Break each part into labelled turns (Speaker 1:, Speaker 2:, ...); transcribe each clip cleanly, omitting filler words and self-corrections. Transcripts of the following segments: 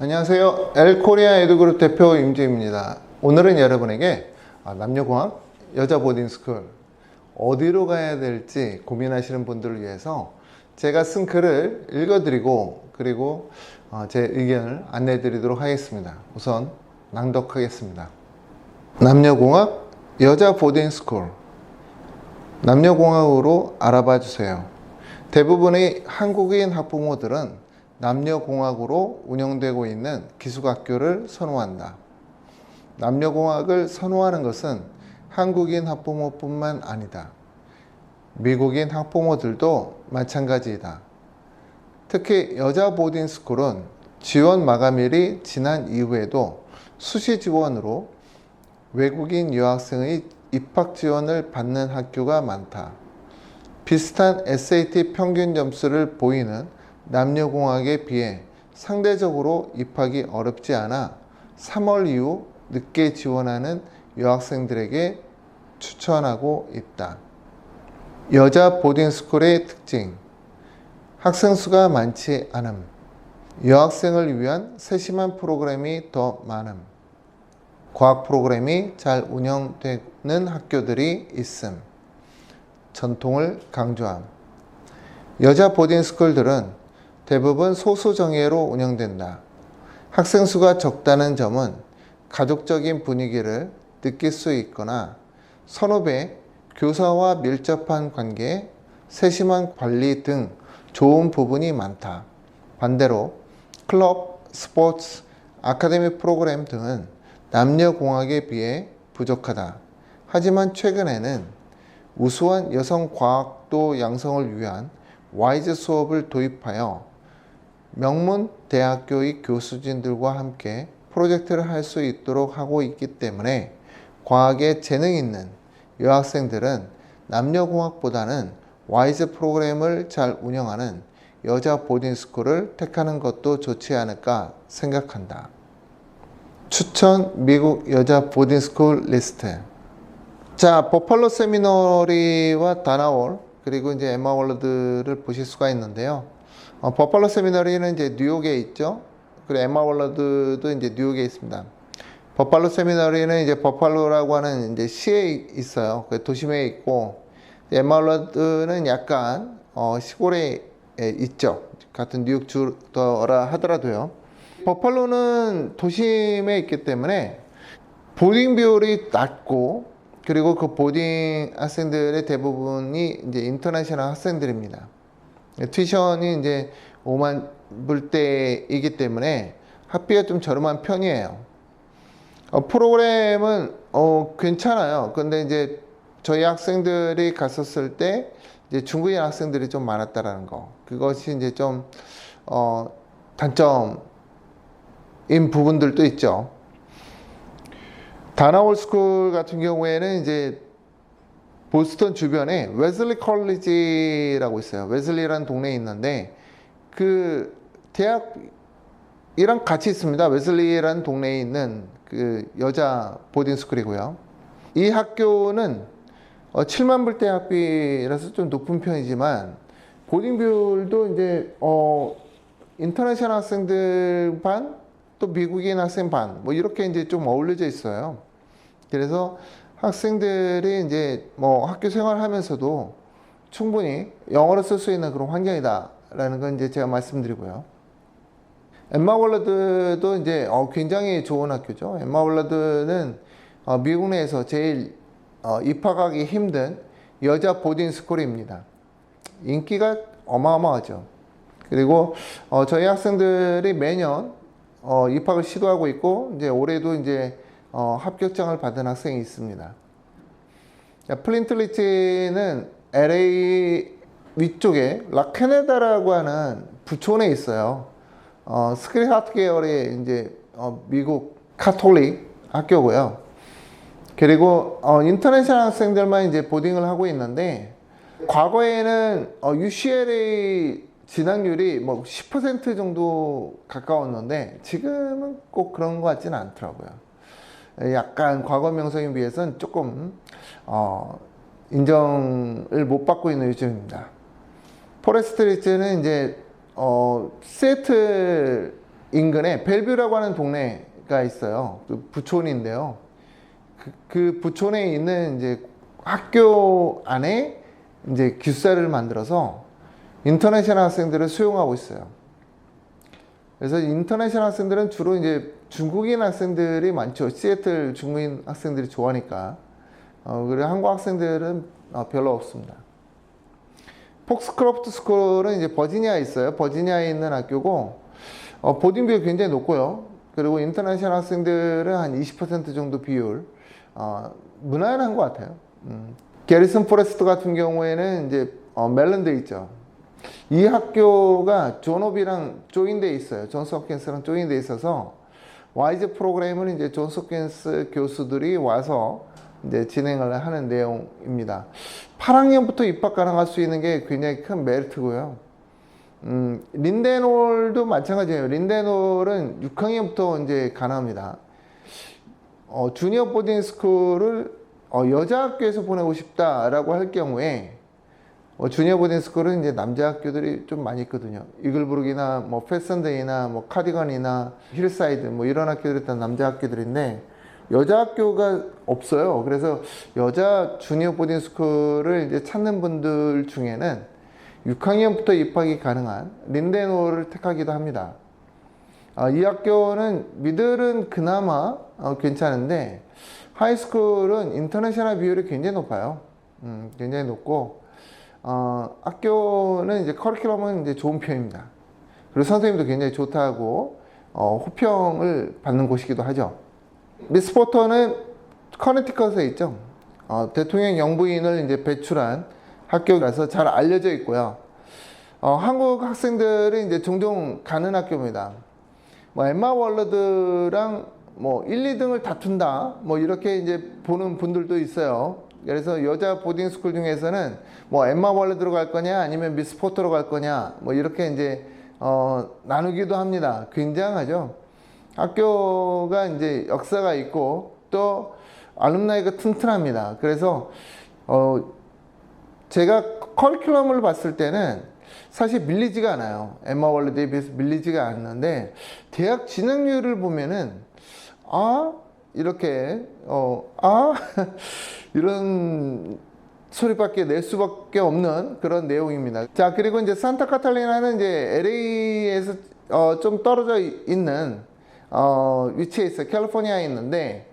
Speaker 1: 안녕하세요. 엘코리아 에듀그룹 대표 임지입니다. 오늘은 여러분에게 남녀공학 여자 보딩스쿨 어디로 가야 될지 고민하시는 분들을 위해서 제가 쓴 글을 읽어드리고 그리고 제 의견을 안내드리도록 하겠습니다. 우선 낭독하겠습니다. 남녀공학 여자 보딩스쿨 남녀공학으로 알아봐 주세요. 대부분의 한국인 학부모들은 남녀공학으로 운영되고 있는 기숙학교를 선호한다. 남녀공학을 선호하는 것은 한국인 학부모뿐만 아니다. 미국인 학부모들도 마찬가지이다. 특히 여자 보딩스쿨은 지원 마감일이 지난 이후에도 수시 지원으로 외국인 유학생의 입학 지원을 받는 학교가 많다. 비슷한 SAT 평균 점수를 보이는 남녀공학에 비해 상대적으로 입학이 어렵지 않아 3월 이후 늦게 지원하는 유학생들에게 추천하고 있다. 여자 보딩스쿨의 특징, 학생 수가 많지 않음, 여학생을 위한 세심한 프로그램이 더 많음, 과학 프로그램이 잘 운영되는 학교들이 있음, 전통을 강조함. 여자 보딩스쿨들은 대부분 소수 정예로 운영된다. 학생 수가 적다는 점은 가족적인 분위기를 느낄 수 있거나 선후배, 교사와 밀접한 관계, 세심한 관리 등 좋은 부분이 많다. 반대로 클럽, 스포츠, 아카데미 프로그램 등은 남녀공학에 비해 부족하다. 하지만 최근에는 우수한 여성 과학도 양성을 위한 와이즈 수업을 도입하여 명문 대학교의 교수진들과 함께 프로젝트를 할 수 있도록 하고 있기 때문에 과학에 재능 있는 여학생들은 남녀공학보다는 와이즈 프로그램을 잘 운영하는 여자 보딩스쿨을 택하는 것도 좋지 않을까 생각한다. 추천 미국 여자 보딩스쿨 리스트. 자, 버팔로 세미너리와 다나올 그리고 이제 엠마 월러드를 보실 수가 있는데요. 버팔로 세미너리는 이제 뉴욕에 있죠. 그리고 엠마 월러드도 이제 뉴욕에 있습니다. 버팔로 세미너리는 이제 버팔로라고 하는 이제 시에 있어요. 그 도심에 있고, 엠마 월러드는 약간 시골에 있죠. 같은 뉴욕 주더라 하더라도요. 버팔로는 도심에 있기 때문에 보딩 비율이 낮고, 그리고 그 보딩 학생들의 대부분이 이제 인터내셔널 학생들입니다. 튜이션이 이제 5만 불대이기 때문에 학비가 좀 저렴한 편이에요. 프로그램은 괜찮아요. 근데 이제 저희 학생들이 갔었을 때 이제 중국인 학생들이 좀 많았다라는 거. 그것이 이제 좀 단점인 부분들도 있죠. 다나올 스쿨 같은 경우에는 이제 보스턴 주변에 웨슬리 컬리지라고 있어요. 웨슬리라는 동네에 있는데 그 대학이랑 같이 있습니다. 웨슬리라는 동네에 있는 그 여자 보딩 스쿨이고요. 이 학교는 7만 불대 학비라서 좀 높은 편이지만 보딩 비율도 이제 인터내셔널 학생들 반, 또 미국인 학생 반, 뭐 이렇게 이제 좀 어울려져 있어요. 그래서 학생들이 이제 뭐 학교 생활하면서도 충분히 영어를 쓸 수 있는 그런 환경이다라는 건 이제 제가 말씀드리고요. 엠마 월러드도 이제 굉장히 좋은 학교죠. 엠마 월러드는 미국 내에서 제일 입학하기 힘든 여자 보딩 스쿨입니다. 인기가 어마어마하죠. 그리고 저희 학생들이 매년 입학을 시도하고 있고 이제 올해도 이제 합격장을 받은 학생이 있습니다. 플린트 리치는 LA 위쪽에 라케네다라고 하는 부촌에 있어요. 스크리하트 계열의 이제 미국 카톨릭 학교고요. 그리고 인터내셔널 학생들만 이제 보딩을 하고 있는데 과거에는 UCLA 진학률이 뭐 10% 정도 가까웠는데 지금은 꼭 그런 것 같지는 않더라고요. 약간 과거 명성에 비해서는 조금 인정을 못 받고 있는 요즘입니다. 포레스트 리츠는 이제 시애틀 인근에 벨뷰라고 하는 동네가 있어요. 그 부촌인데요. 그 부촌에 있는 이제 학교 안에 이제 기숙사를 만들어서 인터내셔널 학생들을 수용하고 있어요. 그래서 인터내셔널 학생들은 주로 이제 중국인 학생들이 많죠. 시애틀 중국인 학생들이 좋아하니까. 그리고 한국 학생들은 별로 없습니다. 폭스크로프트 스쿨은 이제 버지니아에 있어요. 버지니아에 있는 학교고, 보딩비가 굉장히 높고요. 그리고 인터내셔널 학생들은 한 20% 정도 비율, 무난한 것 같아요. 게리슨 포레스트 같은 경우에는 이제 멜런드에 있죠. 이 학교가 존 홉이랑 조인돼 있어요. 존스 홉킨스랑 조인돼 있어서 와이즈 프로그램을 이제 존스 홉킨스 교수들이 와서 이제 진행을 하는 내용입니다. 8학년부터 입학 가능할 수 있는 게 굉장히 큰 메리트고요. 린덴홀도 마찬가지예요. 린덴홀은 6학년부터 이제 가능합니다. 주니어 보딩 스쿨을 여자 학교에서 보내고 싶다라고 할 경우에 주니어 보딩 스쿨은 이제 남자 학교들이 좀 많이 있거든요. 이글브룩이나 뭐 패선데이나 뭐 카디건이나 힐사이드 뭐 이런 학교들이 다 남자 학교들인데 여자 학교가 없어요. 그래서 여자 주니어 보딩 스쿨을 이제 찾는 분들 중에는 6학년부터 입학이 가능한 린덴홀을 택하기도 합니다. 이 학교는 미들은 그나마 괜찮은데 하이스쿨은 인터내셔널 비율이 굉장히 높아요. 굉장히 높고 학교는 이제 커리큘럼은 이제 좋은 편입니다. 그리고 선생님도 굉장히 좋다고 호평을 받는 곳이기도 하죠. 미스 포터는 커네티컷에 있죠. 대통령 영부인을 이제 배출한 학교라서 잘 알려져 있고요. 한국 학생들은 이제 종종 가는 학교입니다. 뭐 엠마 월러드랑 뭐 1, 2등을 다툰다 뭐 이렇게 이제 보는 분들도 있어요. 그래서 여자 보딩 스쿨 중에서는 뭐 엠마 월러드로 갈 거냐 아니면 미스 포터로 갈 거냐 뭐 이렇게 이제 나누기도 합니다. 굉장하죠. 학교가 이제 역사가 있고 또 알룸나이가 튼튼합니다. 그래서 제가 커리큘럼을 봤을 때는 사실 밀리지가 않아요. 엠마 월러드에 비해서 밀리지가 않는데 대학 진학률을 보면은 이렇게 이런 소리밖에 낼 수밖에 없는 그런 내용입니다. 자, 그리고 이제 산타 카탈리나는 이제 LA에서 좀 떨어져 있는 위치에 있어요. 캘리포니아에 있는데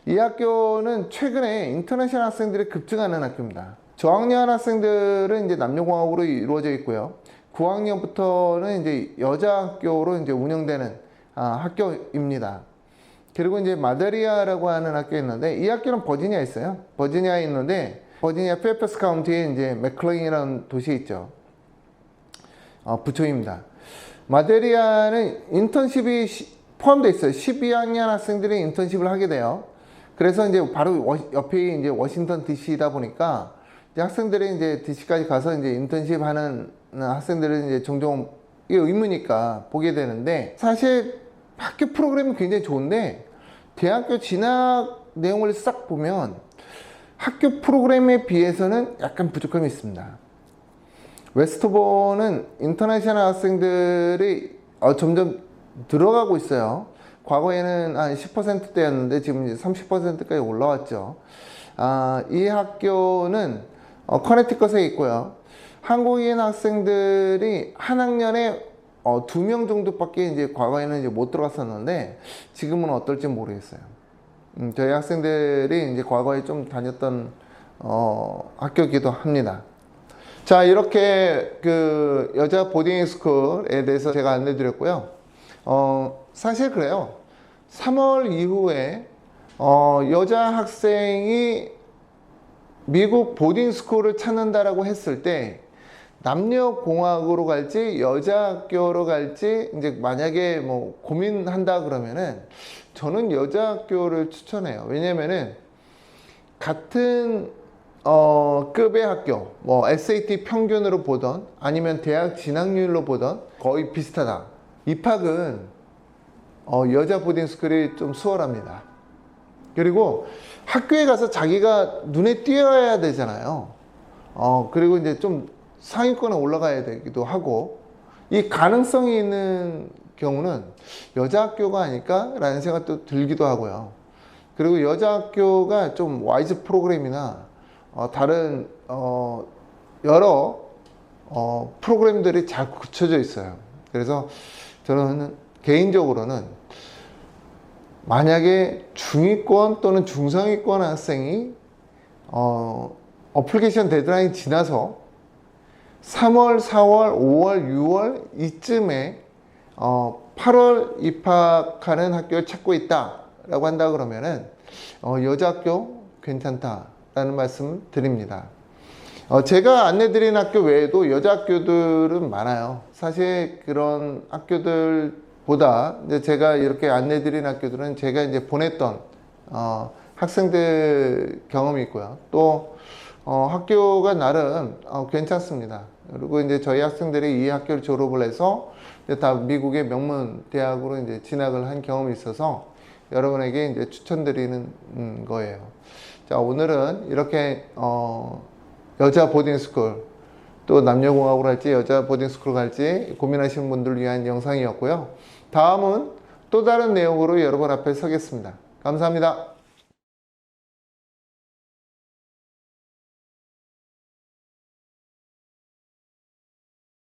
Speaker 1: 이 학교는 최근에 인터내셔널 학생들이 급증하는 학교입니다. 저학년 학생들은 이제 남녀공학으로 이루어져 있고요. 9학년부터는 이제 여자 학교로 이제 운영되는 학교입니다. 그리고 이제 마데리아라고 하는 학교가 있는데 이 학교는 버지니아에 있어요. 버지니아에 있는데 버지니아 페어팩스 카운티에 이제 맥클레인이라는 도시에 있죠. 부초입니다. 마데리아는 인턴십이 포함되어 있어요. 12학년 학생들이 인턴십을 하게 돼요. 그래서 이제 바로 옆에 이제 워싱턴 DC다 보니까 이제 학생들이 이제 DC까지 가서 이제 인턴십 하는 학생들은 이제 종종 이게 의무니까 보게 되는데 사실 학교 프로그램이 굉장히 좋은데 대학교 진학 내용을 싹 보면 학교 프로그램에 비해서는 약간 부족함이 있습니다. 웨스터본은 인터내셔널 학생들이 점점 들어가고 있어요. 과거에는 한 10%대였는데 지금 이제 30%까지 올라왔죠. 이 학교는 커네티컷에 있고요. 한국인 학생들이 한 학년에 2명 정도밖에 이제 과거에는 이제 못 들어갔었는데 지금은 어떨지 모르겠어요. 저희 학생들이 이제 과거에 좀 다녔던 학교이기도 합니다. 자, 이렇게 그 여자 보딩 스쿨에 대해서 제가 안내드렸고요. 사실 그래요. 3월 이후에 여자 학생이 미국 보딩 스쿨을 찾는다라고 했을 때 남녀공학으로 갈지 여자 학교로 갈지 이제 만약에 뭐 고민한다 그러면은 저는 여자 학교를 추천해요. 왜냐면은 같은 급의 학교 뭐 SAT 평균으로 보던 아니면 대학 진학률로 보던 거의 비슷하다. 입학은 여자 보딩 스쿨이 좀 수월합니다. 그리고 학교에 가서 자기가 눈에 띄어야 되잖아요. 그리고 이제 좀 상위권에 올라가야 되기도 하고 이 가능성이 있는 경우는 여자 학교가 아닐까? 라는 생각도 들기도 하고요. 그리고 여자 학교가 좀 와이즈 프로그램이나 다른 여러 프로그램들이 잘 굳혀져 있어요. 그래서 저는 개인적으로는 만약에 중위권 또는 중상위권 학생이 어플리케이션 데드라인 지나서 3월, 4월, 5월, 6월 이쯤에 8월 입학하는 학교를 찾고 있다 라고 한다 그러면은 여자 학교 괜찮다라는 말씀을 드립니다. 제가 안내 드린 학교 외에도 여자 학교들은 많아요. 사실 그런 학교들보다 이제 제가 이렇게 안내 드린 학교들은 제가 이제 보냈던 학생들 경험이 있고요. 또 학교가 나름 괜찮습니다. 그리고 이제 저희 학생들이 이 학교를 졸업을 해서 이제 다 미국의 명문 대학으로 이제 진학을 한 경험이 있어서 여러분에게 이제 추천드리는 거예요. 자, 오늘은 이렇게 여자 보딩스쿨, 또 남녀공학으로 할지 여자 보딩스쿨 갈지 고민하시는 분들을 위한 영상이었고요. 다음은 또 다른 내용으로 여러분 앞에 서겠습니다. 감사합니다.